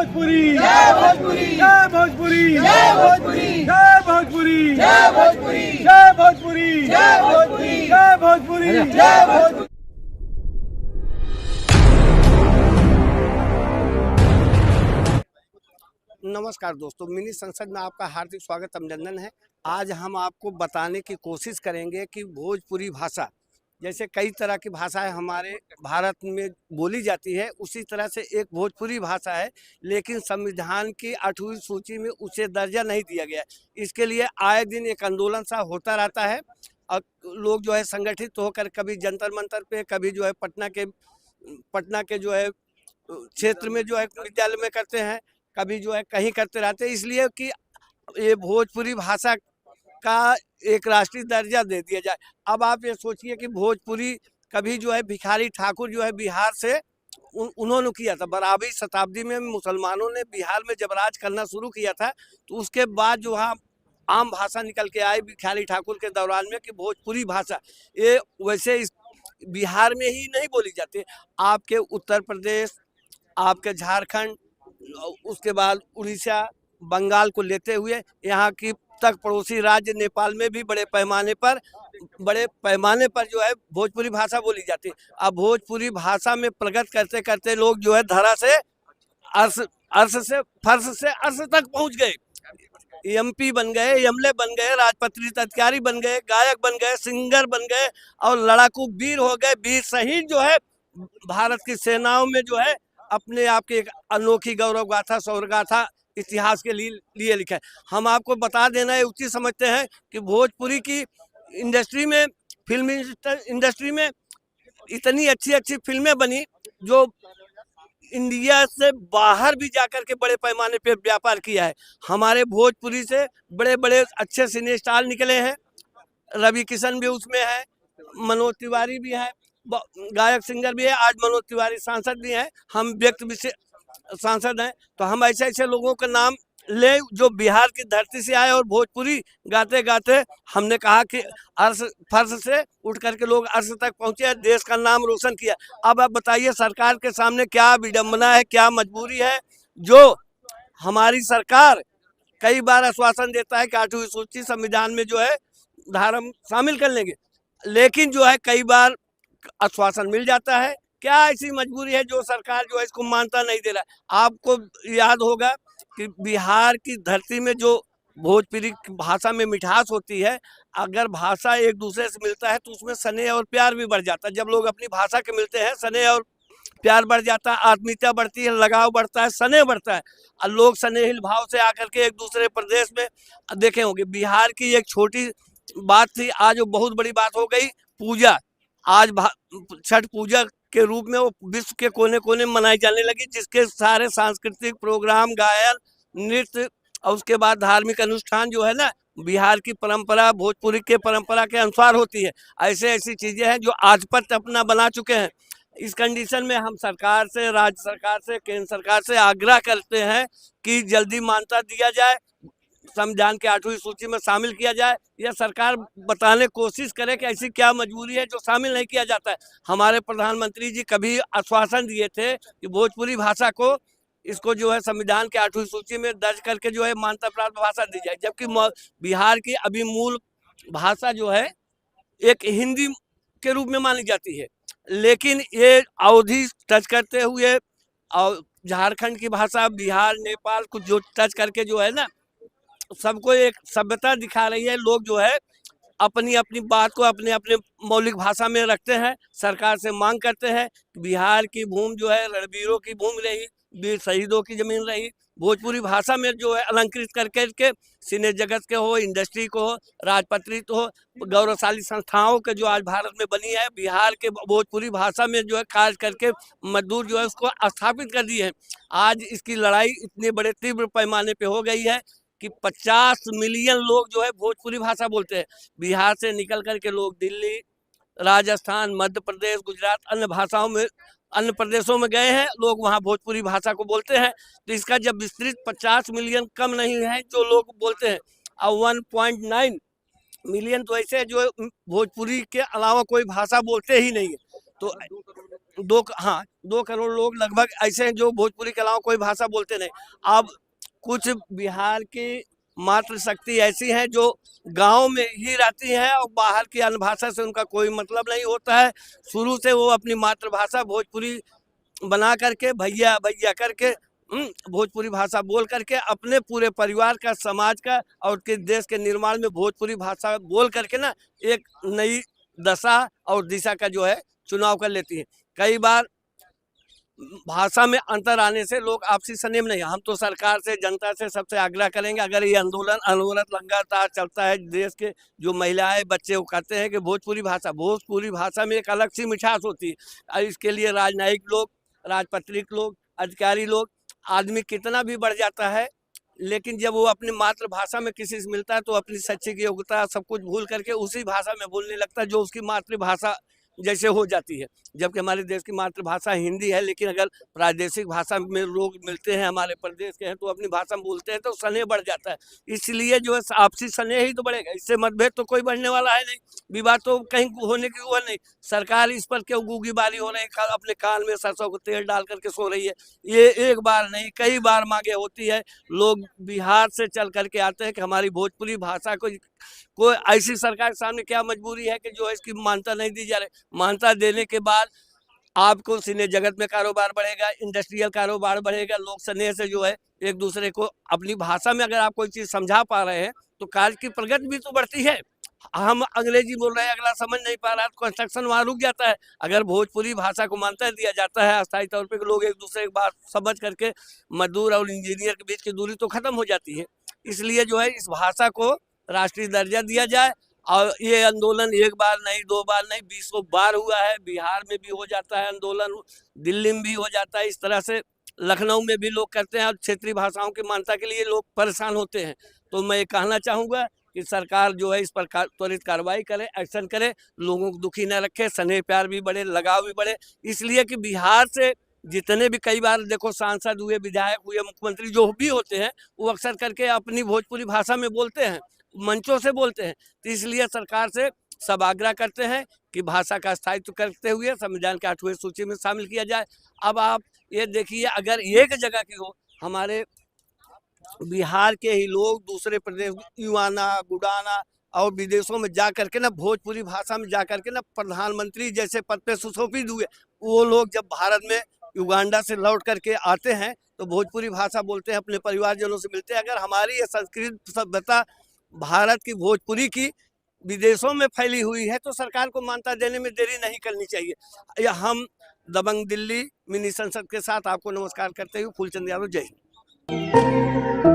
भोजपुरी जय भोजपुरी जय भोजपुरी जय भोजपुरी जय भोजपुरी जय भोजपुरी जय भोजपुरी जय भोजपुरी जय भोजपुरी जय भोजपुरी। नमस्कार दोस्तों, मिनी संसद में आपका हार्दिक स्वागत अभिनंदन है। आज हम आपको बताने की कोशिश करेंगे कि भोजपुरी भाषा, जैसे कई तरह की भाषाएं हमारे भारत में बोली जाती है, उसी तरह से एक भोजपुरी भाषा है, लेकिन संविधान की 8वीं सूची में उसे दर्जा नहीं दिया गया। इसके लिए आए दिन एक आंदोलन सा होता रहता है और लोग जो है संगठित होकर कभी जंतर मंतर पे, कभी जो है पटना के जो है क्षेत्र में जो है विद्यालय में करते हैं, कभी जो है कहीं करते रहते हैं, इसलिए कि ये भोजपुरी भाषा का एक राष्ट्रीय दर्जा दे दिया जाए। अब आप ये सोचिए कि भोजपुरी कभी जो है भिखारी ठाकुर जो है बिहार से उन्होंने किया था। 12वीं शताब्दी में मुसलमानों ने बिहार में जब राज करना शुरू किया था, तो उसके बाद जो वहाँ आम भाषा निकल के आई भिखारी ठाकुर के दौरान में कि भोजपुरी भाषा ये वैसे इस बिहार में ही नहीं बोली जाती। आपके उत्तर प्रदेश, आपके झारखंड, उसके बाद उड़ीसा, बंगाल को लेते हुए यहाँ की तक पड़ोसी राज्य नेपाल में भी बड़े पैमाने पर जो है भोजपुरी भाषा बोली जाती है। अब भोजपुरी भाषा में प्रगति करते करते लोग जो है धरा से अर्श से फर्श से अर्श तक पहुँच गए। एमपी बन गए, एमएलए बन गए, राजपत्रित अधिकारी बन गए, गायक बन गए, सिंगर बन गए और लड़ाकू वीर हो गए। वीर शहीद जो है भारत की सेनाओं में जो है अपने आप की एक अनोखी गौरव गाथा, शौर्य गाथा इतिहास के लिए लिखा है। हम आपको बता देना है, उचित समझते हैं कि भोजपुरी की इंडस्ट्री में, फिल्म इंडस्ट्री में इतनी अच्छी फिल्में बनी जो इंडिया से बाहर भी जाकर के बड़े पैमाने पे व्यापार किया है। हमारे भोजपुरी से बड़े बड़े अच्छे सिने स्टार निकले हैं। रवि किशन भी उसमें है, मनोज तिवारी भी है, गायक सिंगर भी है, आज मनोज तिवारी सांसद भी हैं, हम व्यक्ति सांसद हैं। तो हम ऐसे लोगों का नाम ले जो बिहार की धरती से आए और भोजपुरी गाते गाते हमने कहा कि अर्श फर्श से उठ करके लोग अर्श तक पहुंचे, देश का नाम रोशन किया। अब आप बताइए सरकार के सामने क्या विडंबना है, क्या मजबूरी है, जो हमारी सरकार कई बार आश्वासन देता है कि 8वीं सूची संविधान में जो है धारा शामिल कर लेंगे, लेकिन जो है कई बार आश्वासन मिल जाता है। क्या ऐसी मजबूरी है जो सरकार जो है इसको मानता नहीं दे रहा है। आपको याद होगा कि बिहार की धरती में जो भोजपुरी भाषा में मिठास होती है, अगर भाषा एक दूसरे से मिलता है तो उसमें स्नेह और प्यार भी बढ़ जाता है। जब लोग अपनी भाषा के मिलते हैं, स्नेह और प्यार बढ़ जाता है, आत्मीयता बढ़ती है, लगाव बढ़ता है, स्नेह बढ़ता है और लोग स्नेहिल भाव से आकर के एक दूसरे प्रदेश में देखे होंगे। बिहार की एक छोटी बात थी, आज वो बहुत बड़ी बात हो गई। पूजा आज छठ पूजा के रूप में वो विश्व के कोने कोने में मनाई जाने लगी, जिसके सारे सांस्कृतिक प्रोग्राम, गायन, नृत्य और उसके बाद धार्मिक अनुष्ठान जो है ना, बिहार की परंपरा, भोजपुरी के परंपरा के अनुसार होती है। ऐसी चीजें हैं जो आज पर अपना बना चुके हैं। इस कंडीशन में हम सरकार से, राज्य सरकार से, केंद्र सरकार से आग्रह करते हैं कि जल्दी मान्यता दिया जाए, संविधान के 8वीं सूची में शामिल किया जाए, या सरकार बताने कोशिश करे कि ऐसी क्या मजबूरी है जो शामिल नहीं किया जाता है। हमारे प्रधानमंत्री जी कभी आश्वासन दिए थे कि भोजपुरी भाषा को, इसको जो है संविधान के 8वीं सूची में दर्ज करके जो है मान्यता प्राप्त भाषा दी जाए, जबकि बिहार की अभी मूल भाषा जो है एक हिंदी के रूप में मानी जाती है, लेकिन ये अवधि टच करते हुए और झारखंड की भाषा, बिहार, नेपाल को जो टच करके जो है ना सबको एक सभ्यता दिखा रही है। लोग जो है अपनी अपनी बात को अपने अपने मौलिक भाषा में रखते हैं। सरकार से मांग करते हैं, बिहार की भूमि जो है रणवीरों की भूमि रही, वीर शहीदों की जमीन रही। भोजपुरी भाषा में जो है अलंकृत करके के सिने जगत के हो, इंडस्ट्री को हो, राजपत्रित हो, गौरवशाली संस्थाओं के जो आज भारत में बनी है, बिहार के भोजपुरी भाषा में जो है कार्य करके मजदूर जो है उसको स्थापित कर दिए हैं। आज इसकी लड़ाई इतने बड़े तीव्र पैमाने पे हो गई है कि 50 मिलियन लोग जो है भोजपुरी भाषा बोलते हैं। बिहार से निकल करके लोग दिल्ली, राजस्थान, मध्य प्रदेश, गुजरात, अन्य प्रदेशों में गए हैं, लोग वहाँ भोजपुरी भाषा को बोलते हैं। तो इसका जब विस्तृत 50 मिलियन कम नहीं है जो लोग बोलते हैं, और 1.9 मिलियन तो ऐसे जो भोजपुरी के अलावा कोई भाषा बोलते ही नहीं है। तो हाँ 2 करोड़ लोग लगभग ऐसे हैं जो भोजपुरी के अलावा कोई भाषा बोलते नहीं। अब कुछ बिहार की मातृशक्ति ऐसी है जो गांव में ही रहती है और बाहर की अन्य भाषा से उनका कोई मतलब नहीं होता है। शुरू से वो अपनी मातृभाषा भोजपुरी बना करके भैया भैया करके भोजपुरी भाषा बोल करके अपने पूरे परिवार का, समाज का और के देश के निर्माण में भोजपुरी भाषा बोल करके ना एक नई दशा और दिशा का जो है चुनाव कर लेती है। कई बार भाषा में अंतर आने से लोग आपसी संयम नहीं, हम तो सरकार से, जनता से, सबसे आग्रह करेंगे अगर ये आंदोलन अनवरत लगातार चलता है, देश के जो महिलाएं बच्चे वो कहते हैं कि भोजपुरी भाषा में एक अलग सी मिठास होती है। इसके लिए राजनयिक लोग, राजपत्रित लोग, अधिकारी लोग, आदमी कितना भी बढ़ जाता है, लेकिन जब वो अपनी मातृभाषा में किसी से मिलता है तो अपनी शैक्षिक योग्यता सब कुछ भूल करके उसी भाषा में बोलने लगता है जो उसकी मातृभाषा जैसे हो जाती है। जबकि हमारे देश की मातृभाषा हिंदी है, लेकिन अगर प्रादेशिक भाषा में लोग मिलते हैं, हमारे प्रदेश के हैं, तो अपनी भाषा में बोलते हैं तो स्नेह बढ़ जाता है। इसलिए जो है आपसी स्नेह ही तो बढ़ेगा, इससे मतभेद तो कोई बढ़ने वाला है नहीं, विवाद तो कहीं होने की वो नहीं। सरकार इस पर क्यों गूंगीबारी हो रही है, अपने कान में सरसों को तेल डाल करके सो रही है। ये एक बार नहीं कई बार मांगे होती है। लोग बिहार से चल करके आते हैं कि हमारी भोजपुरी भाषा को ऐसी सरकार के सामने क्या मजबूरी है कि जो है इसकी मान्यता नहीं दी जा रही। मान्यता देने के बाद आपको सिने जगत में कारोबार बढ़ेगा, इंडस्ट्रियल कारोबार बढ़ेगा, लोग स्नेह से जो है एक दूसरे को अपनी भाषा में अगर आप कोई चीज समझा पा रहे हैं तो कार्य की प्रगति भी तो बढ़ती है। हम अंग्रेजी बोल रहे हैं, अगला समझ नहीं पा रहा तो कंस्ट्रक्शन वहां रुक जाता है। अगर भोजपुरी भाषा को मान्यता दिया जाता है अस्थायी तौर पर, लोग एक दूसरे की बात समझ करके मजदूर और इंजीनियर के बीच की दूरी तो खत्म हो जाती है। इसलिए जो है इस भाषा को राष्ट्रीय दर्जा दिया जाए। और ये आंदोलन एक बार नहीं, 2 बार नहीं, 20 बार हुआ है। बिहार में भी हो जाता है आंदोलन, दिल्ली में भी हो जाता है। इस तरह से लखनऊ में भी लोग करते हैं और क्षेत्रीय भाषाओं की मान्यता के लिए लोग परेशान होते हैं। तो मैं ये कहना चाहूँगा कि सरकार जो है इस पर त्वरित कार्रवाई करे, एक्शन करे, लोगों को दुखी न रखे, स्नेह प्यार भी बढ़े, लगाव भी बढ़े। इसलिए कि बिहार से जितने भी कई बार देखो सांसद हुए, विधायक हुए, मुख्यमंत्री जो भी होते हैं, वो अक्सर करके अपनी भोजपुरी भाषा में बोलते हैं, मंचों से बोलते हैं। तो इसलिए सरकार से सब आग्रह करते हैं कि भाषा का स्थायित्व करते हुए संविधान के 8वें सूची में शामिल किया जाए। अब आप ये देखिए, अगर एक जगह की हो, हमारे बिहार के ही लोग दूसरे प्रदेश युवाना, गुडाना और विदेशों में जा करके ना भोजपुरी भाषा में जा करके ना प्रधानमंत्री जैसे पद पे सुशोभित हुए। वो लोग जब भारत में युगांडा से लौट करके आते हैं तो भोजपुरी भाषा बोलते हैं, अपने परिवारजनों से मिलते हैं। अगर हमारी ये संस्कृत सभ्यता भारत की भोजपुरी की विदेशों में फैली हुई है तो सरकार को मान्यता देने में देरी नहीं करनी चाहिए। हम दबंग दिल्ली मिनी संसद के साथ आपको नमस्कार करते हुए फूलचंद यादव, जय हिंद।